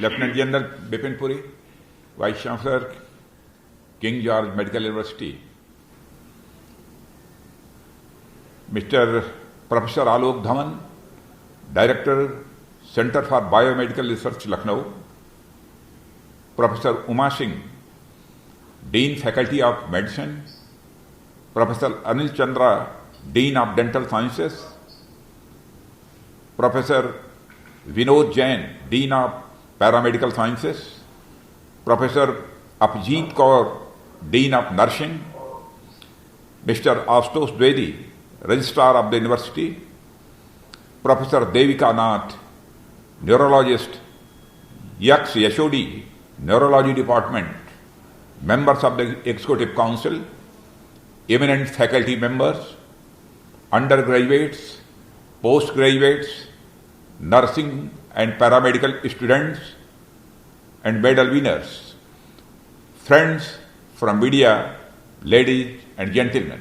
Lieutenant General Bipin Puri, Vice Chancellor, King George Medical University, Mr. Professor Alok Dhawan, Director, Center for Biomedical Research, Lucknow, Professor Uma Singh, Dean Faculty of Medicine, Professor Anil Chandra, Dean of Dental Sciences, Professor Vinod Jain, Dean of Paramedical Sciences, Professor Apajit Kaur, Dean of Nursing, Mr. Ashutosh Dwivedi, Registrar of the University, Professor Devika Nath, Neurologist, Yash Yashodi, Neurology Department, members of the Executive Council, eminent faculty members, undergraduates, postgraduates, nursing and paramedical students, and medal winners, friends from media, ladies and gentlemen.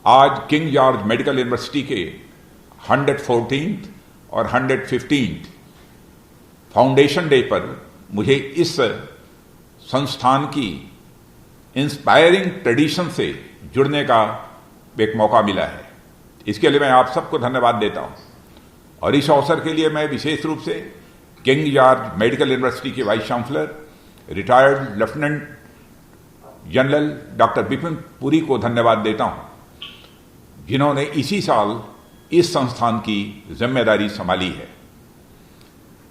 आज king George medical university के 114th और 115th foundation day पर मुझे इस संस्थान की inspiring tradition से जुड़ने का एक मौका मिला है। इसके लिए मैं आप सबको धन्यवाद देता हूं और इस अवसर के लिए मैं विशेष रूप से किंग जॉर्ज मेडिकल यूनिवर्सिटी के vice chancellor retired lieutenant general doctor Bipin Puri को धन्यवाद देता हूं, जिन्होंने इसी साल इस संस्थान की जिम्मेदारी संभाली है।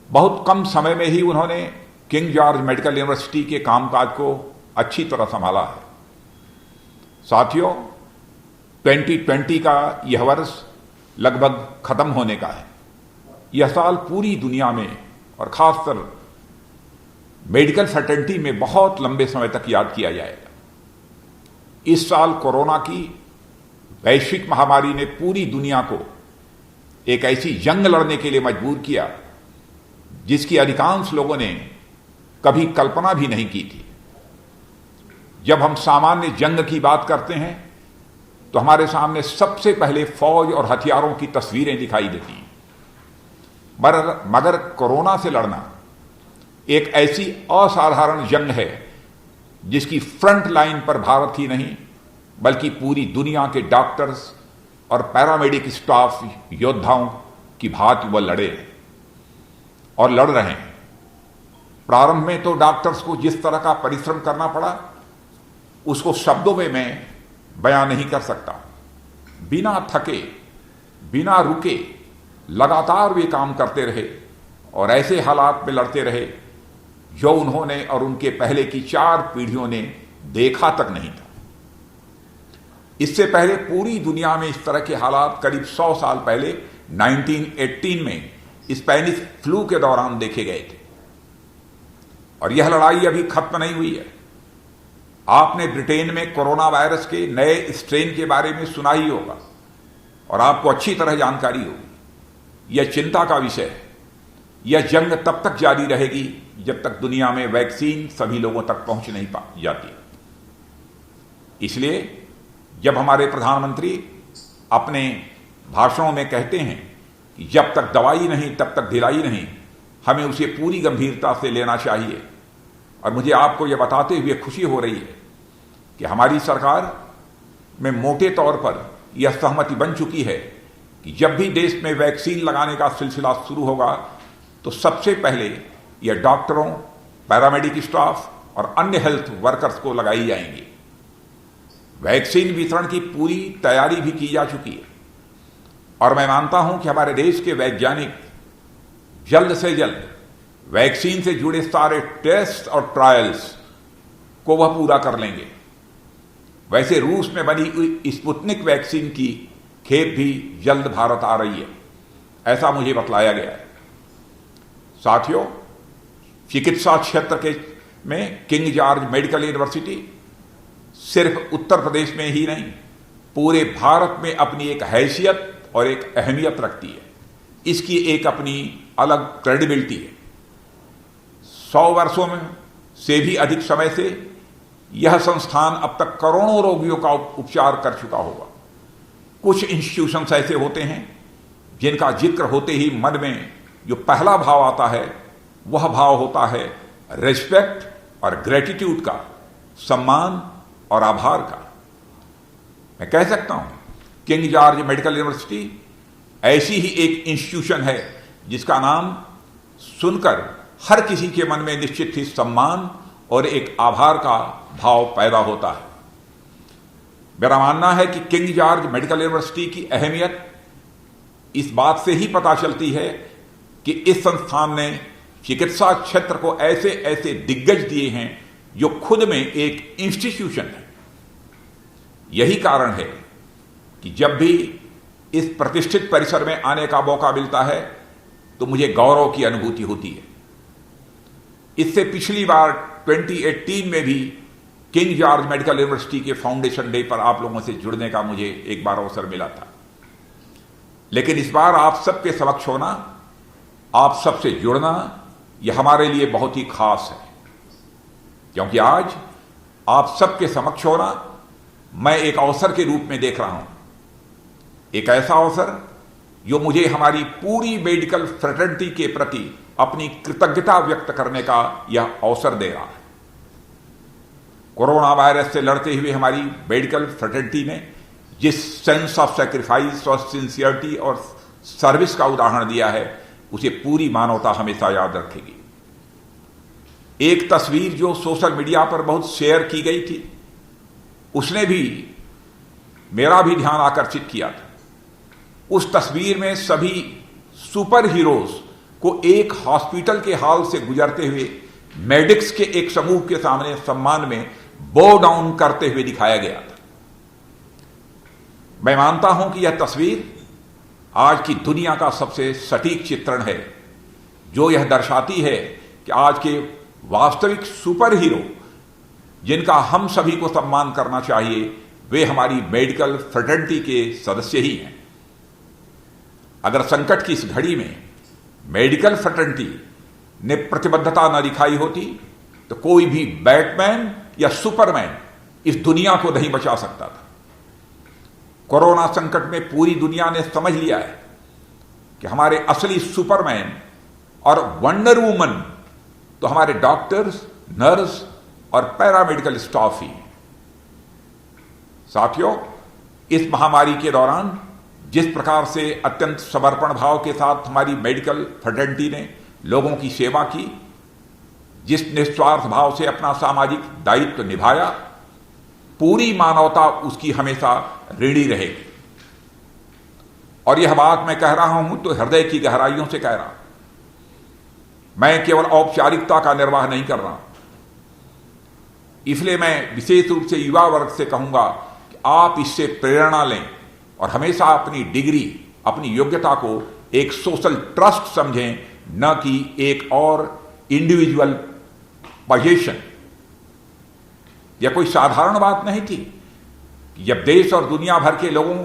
बहुत कम समय में ही उन्होंने किंग जॉर्ज मेडिकल यूनिवर्सिटी के कामकाज को अच्छी तरह संभाला है। साथियों, 2020 का यह वर्ष लगभग खत्म होने का है। यह साल पूरी दुनिया में और खासकर मेडिकल फैटर्निटी में बहुत लंबे समय तक याद किया जाएगा। इस साल कोरोना की वैश्विक महामारी ने पूरी दुनिया को एक ऐसी जंग लड़ने के लिए मजबूर किया जिसकी अधिकांश लोगों ने कभी कल्पना भी नहीं की थी। जब हम सामान्य जंग की बात करते हैं तो हमारे सामने सबसे पहले फौज और हथियारों की तस्वीरें दिखाई देती हैं, मगर कोरोना से लड़ना एक ऐसी असाधारण जंग है जिसकी फ्रंट लाइन पर भारत ही नहीं बल्कि पूरी दुनिया के डॉक्टर्स और पैरामेडिक स्टाफ योद्धाओं की भांति वह लड़े हैं और लड़ रहे हैं। प्रारंभ में तो डॉक्टर्स को जिस तरह का परिश्रम करना पड़ा उसको शब्दों में मैं बयां नहीं कर सकता। बिना थके, बिना रुके लगातार वे काम करते रहे और ऐसे हालात में लड़ते रहे जो उन्होंने और उनके पहले की 4 पीढ़ियों ने देखा तक नहीं था। इससे पहले पूरी दुनिया में इस तरह के हालात करीब 100 साल पहले 1918 में स्पेनिश फ्लू के दौरान देखे गए थे और यह लड़ाई अभी खत्म नहीं हुई है। आपने ब्रिटेन में कोरोना वायरस के नए स्ट्रेन के बारे में सुना ही होगा और आपको अच्छी तरह जानकारी होगी। यह चिंता का विषय है। यह जंग तब तक जारी रहेगी जब तक दुनिया में वैक्सीन सभी लोगों तक पहुंच नहीं जाती। इसलिए जब हमारे प्रधानमंत्री अपने भाषणों में कहते हैं कि जब तक दवाई नहीं तब तक ढिलाई नहीं, हमें उसे पूरी गंभीरता से लेना चाहिए। और मुझे आपको यह बताते हुए खुशी हो रही है कि हमारी सरकार में मोटे तौर पर यह सहमति बन चुकी है कि जब भी देश में वैक्सीन लगाने का सिलसिला शुरू होगा तो सबसे पहले यह डॉक्टरों, पैरामेडिक स्टाफ और अन्य हेल्थ वर्कर्स को लगाई जाएंगी। वैक्सीन वितरण की पूरी तैयारी भी की जा चुकी है और मैं मानता हूं कि हमारे देश के वैज्ञानिक जल्द से जल्द वैक्सीन से जुड़े सारे टेस्ट और ट्रायल्स को वह पूरा कर लेंगे। वैसे रूस में बनी हुई स्पुतनिक वैक्सीन की खेप भी जल्द भारत आ रही है, ऐसा मुझे बतलाया गया है। साथियों, चिकित्सा क्षेत्र में किंग जॉर्ज मेडिकल यूनिवर्सिटी सिर्फ उत्तर प्रदेश में ही नहीं पूरे भारत में अपनी एक हैसियत और एक अहमियत रखती है। इसकी एक अपनी अलग क्रेडिबिलिटी है। 100 वर्षों में से भी अधिक समय से यह संस्थान अब तक करोड़ों रोगियों का उपचार कर चुका होगा। कुछ इंस्टीट्यूशंस ऐसे होते हैं जिनका जिक्र होते ही मन में जो पहला भाव आता है वह भाव होता है रेस्पेक्ट और ग्रेटिट्यूड का, सम्मान और आभार का। मैं कह सकता हूं किंग जॉर्ज मेडिकल यूनिवर्सिटी ऐसी ही एक इंस्टीट्यूशन है जिसका नाम सुनकर हर किसी के मन में निश्चित ही सम्मान और एक आभार का भाव पैदा होता है। मेरा मानना है कि किंग जॉर्ज मेडिकल यूनिवर्सिटी की अहमियत इस बात से ही पता चलती है कि इस संस्थान ने चिकित्सा क्षेत्र को ऐसे ऐसे दिग्गज दिए हैं जो खुद में एक इंस्टीट्यूशन है। यही कारण है कि जब भी इस प्रतिष्ठित परिसर में आने का मौका मिलता है तो मुझे गौरव की अनुभूति होती है। इससे पिछली बार 2018 में भी किंग जॉर्ज मेडिकल यूनिवर्सिटी के फाउंडेशन डे पर आप लोगों से जुड़ने का मुझे एक बार अवसर मिला था, लेकिन इस बार आप सबके समक्ष होना, आप सबसे जुड़ना, यह हमारे लिए बहुत ही खास है, क्योंकि आज आप सबके समक्ष होना मैं एक अवसर के रूप में देख रहा हूं, एक ऐसा अवसर जो मुझे हमारी पूरी मेडिकल फ्रेटर्निटी के प्रति अपनी कृतज्ञता व्यक्त करने का यह अवसर दे रहा है। कोरोना वायरस से लड़ते हुए हमारी मेडिकल फ्रेटर्निटी ने जिस सेंस ऑफ सैक्रिफाइस और सिंसियरिटी और सर्विस का उदाहरण दिया है, उसे पूरी मानवता हमेशा याद रखेगी। एक तस्वीर जो सोशल मीडिया पर बहुत शेयर की गई थी, उसने भी मेरा भी ध्यान आकर्षित किया था। उस तस्वीर में सभी सुपर हीरोज को एक हॉस्पिटल के हाल से गुजरते हुए मेडिक्स के एक समूह के सामने सम्मान में बो डाउन करते हुए दिखाया गया था। मैं मानता हूं कि यह तस्वीर आज की दुनिया का सबसे सटीक चित्रण है, जो यह दर्शाती है कि आज के वास्तविक सुपर हीरो जिनका हम सभी को सम्मान करना चाहिए, वे हमारी मेडिकल फ्रेटर्निटी के सदस्य ही हैं। अगर संकट की इस घड़ी में मेडिकल फ्रेटर्निटी ने प्रतिबद्धता न दिखाई होती तो कोई भी बैटमैन या सुपरमैन इस दुनिया को नहीं बचा सकता था। कोरोना संकट में पूरी दुनिया ने समझ लिया है कि हमारे असली सुपरमैन और वंडर वुमन तो हमारे डॉक्टर्स, नर्स और पैरामेडिकल स्टाफ ही हैं। साथियों, इस महामारी के दौरान जिस प्रकार से अत्यंत समर्पण भाव के साथ हमारी मेडिकल फ्रेटर्निटी ने लोगों की सेवा की, जिस निस्वार्थ भाव से अपना सामाजिक दायित्व निभाया, पूरी मानवता उसकी हमेशा ऋणी रहेगी। और यह बात मैं कह रहा हूं तो हृदय की गहराइयों से कह रहा हूं। मैं केवल औपचारिकता का निर्वाह नहीं कर रहा, इसलिए मैं विशेष रूप से युवा वर्ग से कहूंगा कि आप इससे प्रेरणा लें और हमेशा अपनी डिग्री, अपनी योग्यता को एक सोशल ट्रस्ट समझें, न कि एक और इंडिविजुअल पोजीशन। यह कोई साधारण बात नहीं थी। जब देश और दुनिया भर के लोगों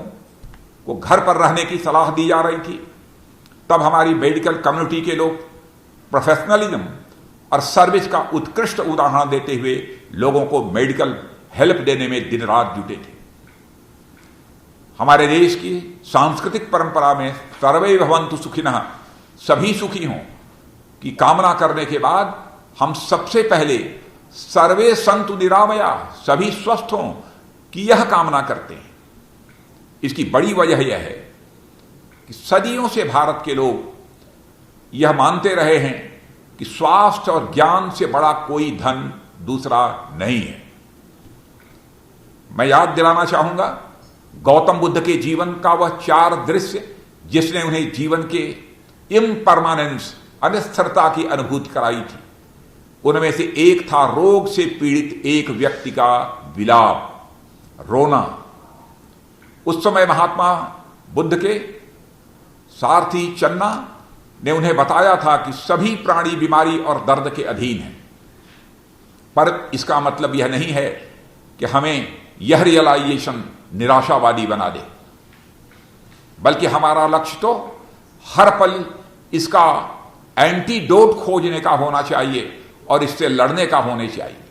को घर पर रहने की सलाह दी जा रही थी, तब हमारी मेडिकल कम्युनिटी के लोग प्रोफेशनलिज्म और सर्विस का उत्कृष्ट उदाहरण देते हुए लोगों को मेडिकल हेल्प देने में दिन रात जुटे थे। हमारे देश की सांस्कृतिक परंपरा में सर्वे भवन्तु सुखिनः, सभी सुखी हों की कामना करने के बाद हम सबसे पहले सर्वे सन्तु निरामया, सभी स्वस्थ हों की यह कामना करते हैं। इसकी बड़ी वजह यह है कि सदियों से भारत के लोग यह मानते रहे हैं कि स्वास्थ्य और ज्ञान से बड़ा कोई धन दूसरा नहीं है। मैं याद दिलाना चाहूंगा गौतम बुद्ध के जीवन का वह 4 दृश्य जिसने उन्हें जीवन के इम्परमानेंस, अनिस्थिरता की अनुभूति कराई थी। उनमें से एक था रोग से पीड़ित एक व्यक्ति का विलाप, रोना। उस समय महात्मा बुद्ध के सारथी चन्ना ने उन्हें बताया था कि सभी प्राणी बीमारी और दर्द के अधीन हैं, पर इसका मतलब यह नहीं है कि हमें यह रियलाइजेशन निराशावादी बना दे, बल्कि हमारा लक्ष्य तो हर पल इसका एंटीडोट खोजने का होना चाहिए और इससे लड़ने का होने चाहिए।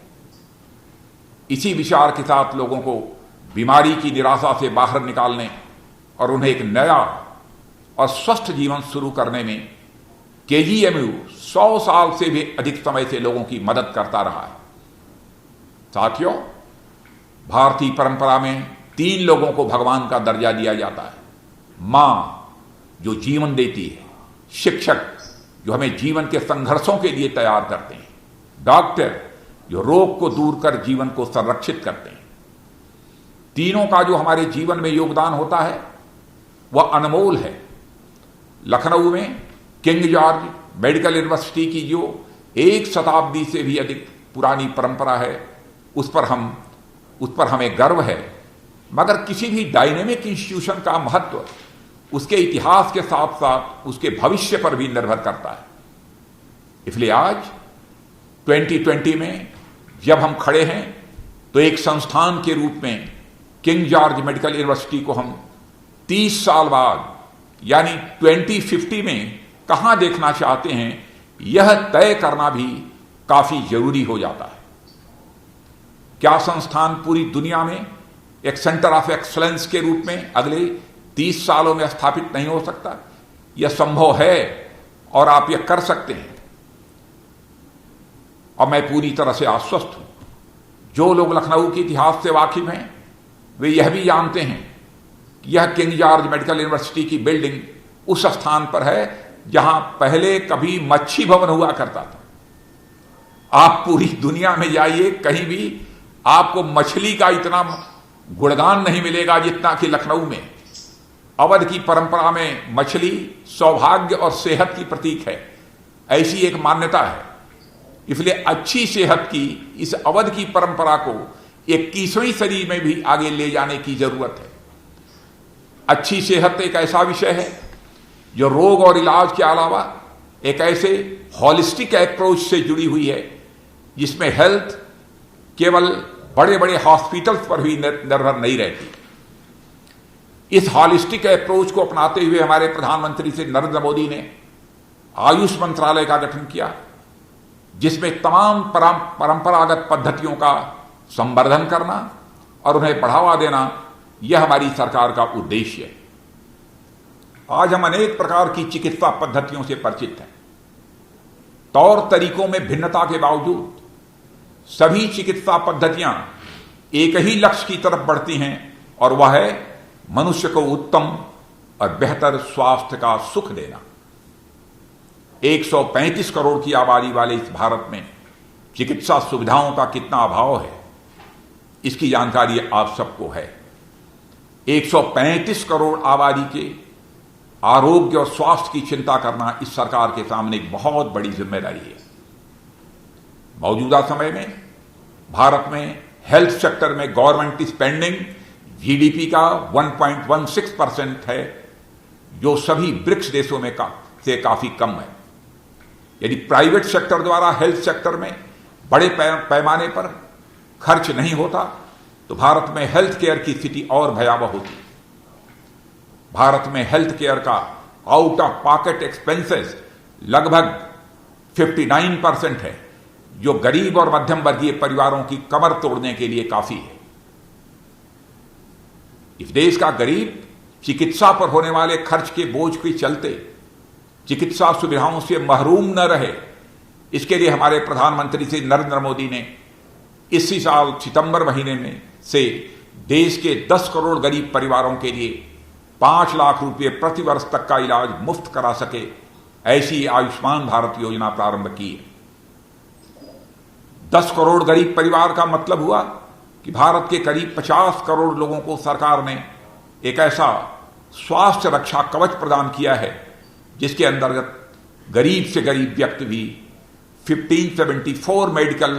इसी विचार के साथ लोगों को बीमारी की निराशा से बाहर निकालने और उन्हें एक नया और स्वस्थ जीवन शुरू करने में केजीएमयू 100 साल से भी अधिक समय से लोगों की मदद करता रहा है। साथियों, भारतीय परंपरा में 3 लोगों को भगवान का दर्जा दिया जाता है। मां जो जीवन देती है, शिक्षक जो हमें जीवन के संघर्षों के लिए तैयार करते हैं, डॉक्टर जो रोग को दूर कर जीवन को संरक्षित करते हैं। तीनों का जो हमारे जीवन में योगदान होता है वह अनमोल है। लखनऊ में किंग जॉर्ज मेडिकल यूनिवर्सिटी की जो 1 शताब्दी से भी अधिक पुरानी परंपरा है, उस पर हमें गर्व है। मगर किसी भी डायनेमिक इंस्टीट्यूशन का महत्व उसके इतिहास के साथ साथ उसके भविष्य पर भी निर्भर करता है। इसलिए आज 2020 में जब हम खड़े हैं तो एक संस्थान के रूप में किंग जॉर्ज मेडिकल यूनिवर्सिटी को हम 30 साल बाद यानी 2050 में कहां देखना चाहते हैं, यह तय करना भी काफी जरूरी हो जाता है। क्या संस्थान पूरी दुनिया में एक सेंटर ऑफ एक्सलेंस के रूप में अगले 30 सालों में स्थापित नहीं हो सकता? यह संभव है और आप यह कर सकते हैं। और मैं पूरी तरह से आश्वस्त हूं। जो लोग लखनऊ के इतिहास से वाकिफ हैं वे यह भी जानते हैं कि यह किंग जॉर्ज मेडिकल यूनिवर्सिटी की बिल्डिंग उस स्थान पर है जहां पहले कभी मच्छी भवन हुआ करता था। आप पूरी दुनिया में जाइए, कहीं भी आपको मछली का इतना गुणगान नहीं मिलेगा जितना कि लखनऊ में। अवध की परंपरा में मछली सौभाग्य और सेहत की प्रतीक है, ऐसी एक मान्यता है। इसलिए अच्छी सेहत की इस अवध की परंपरा को 21वीं सदी में भी आगे ले जाने की जरूरत है। अच्छी सेहत एक ऐसा विषय है जो रोग और इलाज के अलावा एक ऐसे हॉलिस्टिक अप्रोच से जुड़ी हुई है जिसमें हेल्थ केवल बड़े बड़े हॉस्पिटल्स पर भी निर्भर नहीं रहती। इस हॉलिस्टिक अप्रोच को अपनाते हुए हमारे प्रधानमंत्री श्री नरेंद्र मोदी ने आयुष मंत्रालय का गठन किया, जिसमें तमाम परंपरागत पद्धतियों का संवर्धन करना और उन्हें बढ़ावा देना, यह हमारी सरकार का उद्देश्य है। आज हम अनेक प्रकार की चिकित्सा पद्धतियों से परिचित हैं। तौर तरीकों में भिन्नता के बावजूद सभी चिकित्सा पद्धतियां एक ही लक्ष्य की तरफ बढ़ती हैं और वह है मनुष्य को उत्तम और बेहतर स्वास्थ्य का सुख देना। 135 करोड़ की आबादी वाले इस भारत में चिकित्सा सुविधाओं का कितना अभाव है, इसकी जानकारी आप सबको है। 135 करोड़ आबादी के आरोग्य और स्वास्थ्य की चिंता करना इस सरकार के सामने एक बहुत बड़ी जिम्मेदारी है। मौजूदा समय में भारत में हेल्थ सेक्टर में गवर्नमेंट की स्पेंडिंग जीडीपी का 1.16% है, जो सभी ब्रिक्स देशों में से काफी कम है। यदि प्राइवेट सेक्टर द्वारा हेल्थ सेक्टर में बड़े पैमाने पर खर्च नहीं होता तो भारत में हेल्थ केयर की स्थिति और भयावह होती। भारत में हेल्थ केयर का आउट ऑफ पॉकेट एक्सपेंसेस लगभग 59% है, जो गरीब और मध्यम वर्गीय परिवारों की कमर तोड़ने के लिए काफी है। इस देश का गरीब चिकित्सा पर होने वाले खर्च के बोझ के चलते चिकित्सा सुविधाओं से महरूम न रहे, इसके लिए हमारे प्रधानमंत्री श्री नरेंद्र मोदी ने इसी साल सितंबर महीने में से देश के 10 करोड़ गरीब परिवारों के लिए 5 लाख रुपए प्रति वर्ष तक का इलाज मुफ्त करा सके, ऐसी आयुष्मान भारत योजना प्रारंभ की है। 10 करोड़ गरीब परिवार का मतलब हुआ कि भारत के करीब 50 करोड़ लोगों को सरकार ने एक ऐसा स्वास्थ्य रक्षा कवच प्रदान किया है जिसके अंतर्गत गरीब से गरीब व्यक्ति भी 1574 मेडिकल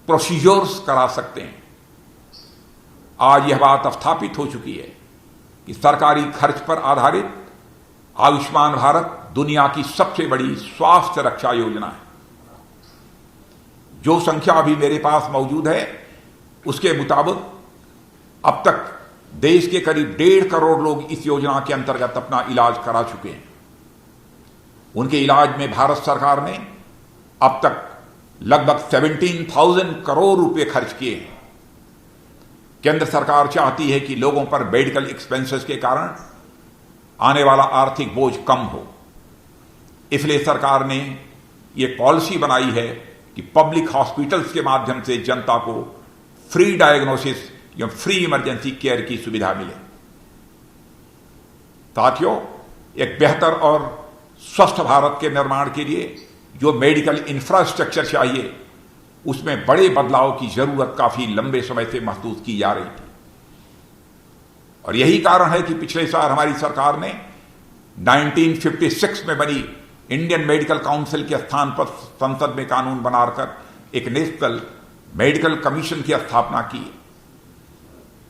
प्रोसीजर्स करा सकते हैं। आज यह बात स्थापित हो चुकी है कि सरकारी खर्च पर आधारित आयुष्मान भारत दुनिया की सबसे बड़ी स्वास्थ्य रक्षा योजना है। जो संख्या अभी मेरे पास मौजूद है उसके मुताबिक अब तक देश के करीब 1.5 करोड़ लोग इस योजना के अंतर्गत अपना इलाज करा चुके हैं। उनके इलाज में भारत सरकार ने अब तक लगभग 17,000 करोड़ रुपए खर्च किए हैं। केंद्र सरकार चाहती है कि लोगों पर मेडिकल एक्सपेंसेस के कारण आने वाला आर्थिक बोझ कम हो। इसलिए सरकार ने ये पॉलिसी बनाई है कि पब्लिक हॉस्पिटल्स के माध्यम से जनता को फ्री डायग्नोसिस या फ्री इमरजेंसी केयर की सुविधा मिले। साथियों, एक बेहतर और स्वस्थ भारत के निर्माण के लिए जो मेडिकल इंफ्रास्ट्रक्चर चाहिए, उसमें बड़े बदलाव की जरूरत काफी लंबे समय से महसूस की जा रही थी। और यही कारण है कि पिछले साल हमारी सरकार ने 1956 में बनी इंडियन मेडिकल काउंसिल के स्थान पर संसद में कानून बनाकर एक नेशनल मेडिकल कमीशन की स्थापना की।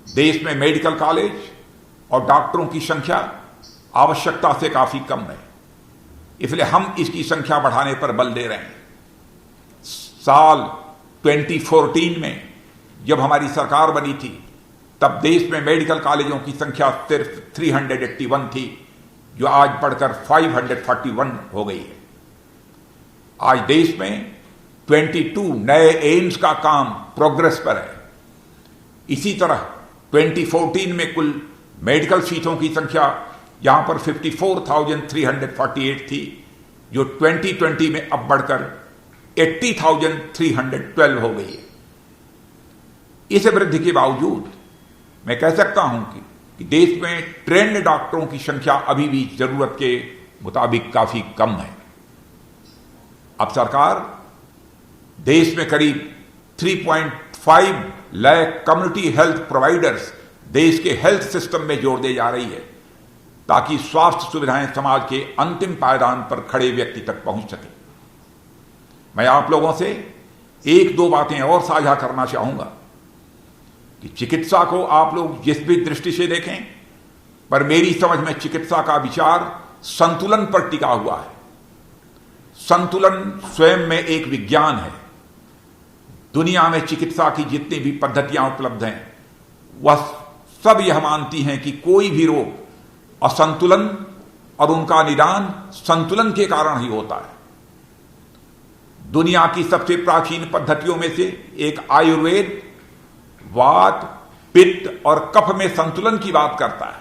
देश में मेडिकल कॉलेज और डॉक्टरों की संख्या आवश्यकता से काफी कम है, इसलिए हम इसकी संख्या बढ़ाने पर बल दे रहे हैं। साल 2014 में जब हमारी सरकार बनी थी, तब देश में मेडिकल कॉलेजों की संख्या सिर्फ 381 थी, जो आज बढ़कर 541 हो गई है। आज देश में 22 नए एम्स का काम प्रोग्रेस पर है। इसी तरह 2014 में कुल मेडिकल सीटों की संख्या यहां पर 54,348 थी, जो 2020 में अब बढ़कर 80,312 हो गई है। इस वृद्धि के बावजूद मैं कह सकता हूं कि देश में ट्रेंड डॉक्टरों की संख्या अभी भी जरूरत के मुताबिक काफी कम है। अब सरकार देश में करीब 3.5 लाख कम्युनिटी हेल्थ प्रोवाइडर्स देश के हेल्थ सिस्टम में जोड़ दे जा रही है, ताकि स्वास्थ्य सुविधाएं समाज के अंतिम पायदान पर खड़े व्यक्ति तक पहुंच सके। मैं आप लोगों से एक दो बातें और साझा करना चाहूंगा कि चिकित्सा को आप लोग जिस भी दृष्टि से देखें, पर मेरी समझ में चिकित्सा का विचार संतुलन पर टिका हुआ है। संतुलन स्वयं में एक विज्ञान है। दुनिया में चिकित्सा की जितनी भी पद्धतियां उपलब्ध हैं, वह सब यह मानती हैं कि कोई भी रोग असंतुलन और उनका निदान संतुलन के कारण ही होता है। दुनिया की सबसे प्राचीन पद्धतियों में से एक आयुर्वेद वात, पित्त और कफ में संतुलन की बात करता है।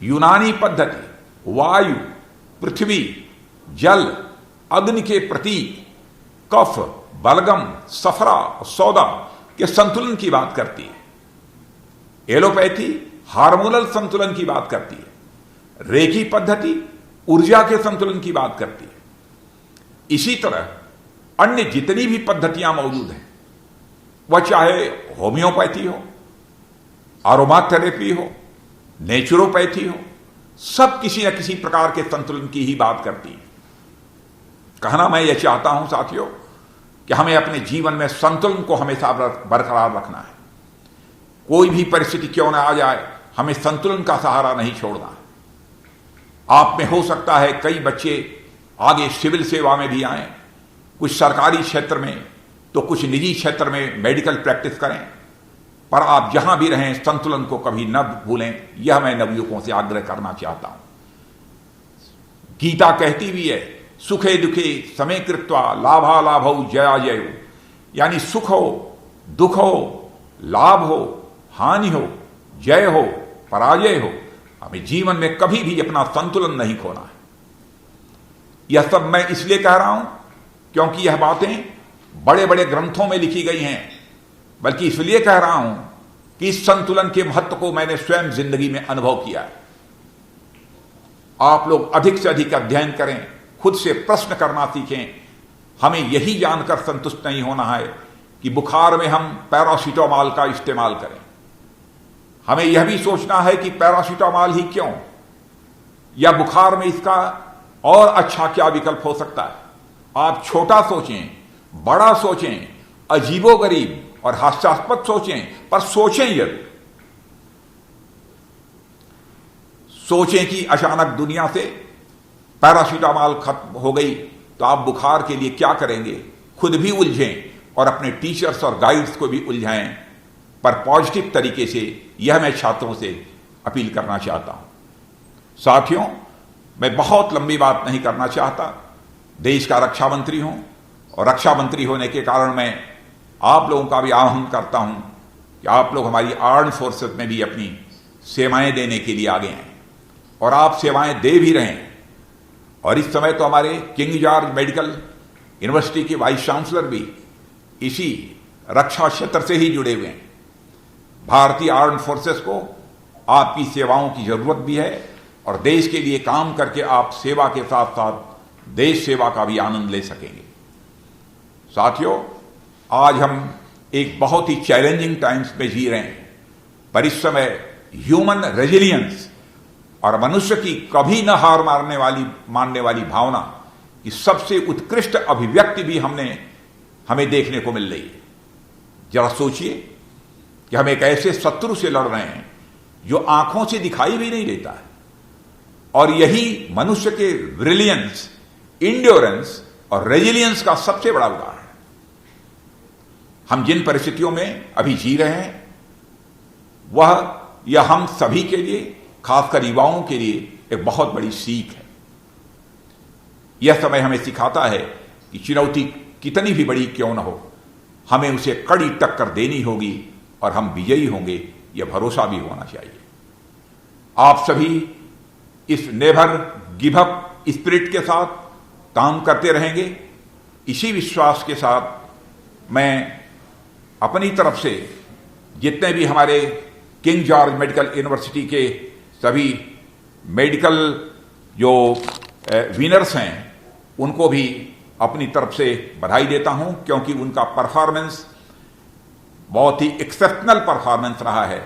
यूनानी पद्धति वायु, पृथ्वी, जल, अग्नि के प्रतीक कफ, बलगम, सफरा और सौदा के संतुलन की बात करती है। एलोपैथी हार्मोनल संतुलन की बात करती है। रेखी पद्धति ऊर्जा के संतुलन की बात करती है। इसी तरह अन्य जितनी भी पद्धतियां मौजूद हैं, वह चाहे होम्योपैथी हो, अरोमा थेरेपी हो, नेचुरोपैथी हो, सब किसी न किसी प्रकार के संतुलन की ही बात करती है। कहना मैं यह चाहता हूं साथियों कि हमें अपने जीवन में संतुलन को हमेशा बरकरार रखना है। कोई भी परिस्थिति क्यों ना आ जाए, हमें संतुलन का सहारा नहीं छोड़ना है। आप में हो सकता है कई बच्चे आगे सिविल सेवा में भी आए, कुछ सरकारी क्षेत्र में तो कुछ निजी क्षेत्र में मेडिकल प्रैक्टिस करें, पर आप जहां भी रहें संतुलन को कभी न भूलें, यह मैं नवयुवकों से आग्रह करना चाहता हूं। गीता कहती भी है, सुखे दुखे समय कृत्वा लाभा लाभौ जया जयो, यानी सुख हो, दुख हो, लाभ हो, हानि हो, जय हो, पराजय हो, हमें जीवन में कभी भी अपना संतुलन नहीं खोना है। यह सब मैं इसलिए कह रहा हूं क्योंकि यह बातें बड़े बड़े ग्रंथों में लिखी गई हैं, बल्कि इसलिए कह रहा हूं कि इस संतुलन के महत्व को मैंने स्वयं जिंदगी में अनुभव किया है। आप लोग अधिक से अधिक अध्ययन करें, खुद से प्रश्न करना सीखें। हमें यही जानकर संतुष्ट नहीं होना है कि बुखार में हम पैरासीटामोल का इस्तेमाल करें। हमें यह भी सोचना है कि पैरासीटामोल ही क्यों, या बुखार में इसका और अच्छा क्या विकल्प हो सकता है। आप छोटा सोचें, बड़ा सोचें, अजीबोगरीब और हास्यास्पद सोचें, पर सोचें जरूर। सोचें कि अचानक दुनिया से पैरासीटामोल खत्म हो गई तो आप बुखार के लिए क्या करेंगे। खुद भी उलझें और अपने टीचर्स और गाइड्स को भी उलझाएं, पर पॉजिटिव तरीके से। यह मैं छात्रों से अपील करना चाहता हूं। साथियों, मैं बहुत लंबी बात नहीं करना चाहता। देश का रक्षा मंत्री हूं और रक्षा मंत्री होने के कारण मैं आप लोगों का भी आह्वान करता हूं कि आप लोग हमारी आर्म्ड फोर्सेस में भी अपनी सेवाएं देने के लिए आगे हैं, और आप सेवाएं दे भी रहे हैं। और इस समय तो हमारे किंग जॉर्ज मेडिकल यूनिवर्सिटी के वाइस चांसलर भी इसी रक्षा क्षेत्र से ही जुड़े हुए हैं। भारतीय आर्म्ड फोर्सेस को आपकी सेवाओं की जरूरत भी है और देश के लिए काम करके आप सेवा के साथ साथ देश सेवा का भी आनंद ले सकेंगे। साथियों, आज हम एक बहुत ही चैलेंजिंग टाइम्स में जी रहे हैं, पर इस समय ह्यूमन रेजिलियंस और मनुष्य की कभी न हार मानने वाली भावना की सबसे उत्कृष्ट अभिव्यक्ति भी हमें देखने को मिल रही है। जरा सोचिए कि हम एक ऐसे शत्रु से लड़ रहे हैं जो आंखों से दिखाई भी नहीं देता है, और यही मनुष्य के ब्रिलियंस, इंड्योरेंस और रेजिलियंस का सबसे बड़ा उदाहरण है। हम जिन परिस्थितियों में अभी जी रहे हैं यह हम सभी के लिए, खासकर युवाओं के लिए एक बहुत बड़ी सीख है। यह समय हमें सिखाता है कि चुनौती कितनी भी बड़ी क्यों न हो, हमें उसे कड़ी टक्कर देनी होगी और हम विजयी होंगे, यह भरोसा भी होना चाहिए। आप सभी इस नेवर गिव अप स्पिरिट के साथ काम करते रहेंगे। इसी विश्वास के साथ मैं अपनी तरफ से जितने भी हमारे किंग जॉर्ज मेडिकल यूनिवर्सिटी के सभी मेडिकल जो विनर्स हैं उनको भी अपनी तरफ से बधाई देता हूं, क्योंकि उनका परफॉर्मेंस बहुत ही एक्सेप्शनल परफॉर्मेंस रहा है,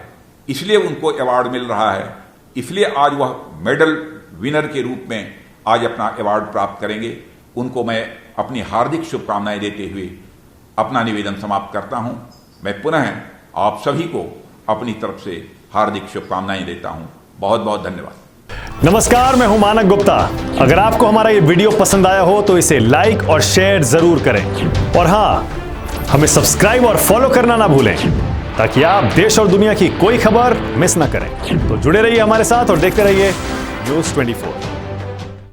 इसलिए उनको अवार्ड मिल रहा है। इसलिए आज वह मेडल विनर के रूप में आज अपना अवार्ड प्राप्त करेंगे। उनको मैं अपनी हार्दिक शुभकामनाएं देते हुए अपना निवेदन समाप्त करता हूं। मैं पुनः आप सभी को अपनी तरफ से हार्दिक शुभकामनाएं देता हूं। बहुत बहुत धन्यवाद। नमस्कार, मैं हूं मानक गुप्ता। अगर आपको हमारा ये वीडियो पसंद आया हो तो इसे लाइक और शेयर जरूर करें, और हां, हमें सब्सक्राइब और फॉलो करना ना भूलें ताकि आप देश और दुनिया की कोई खबर मिस ना करें। तो जुड़े रहिए हमारे साथ और देखते रहिए News 24।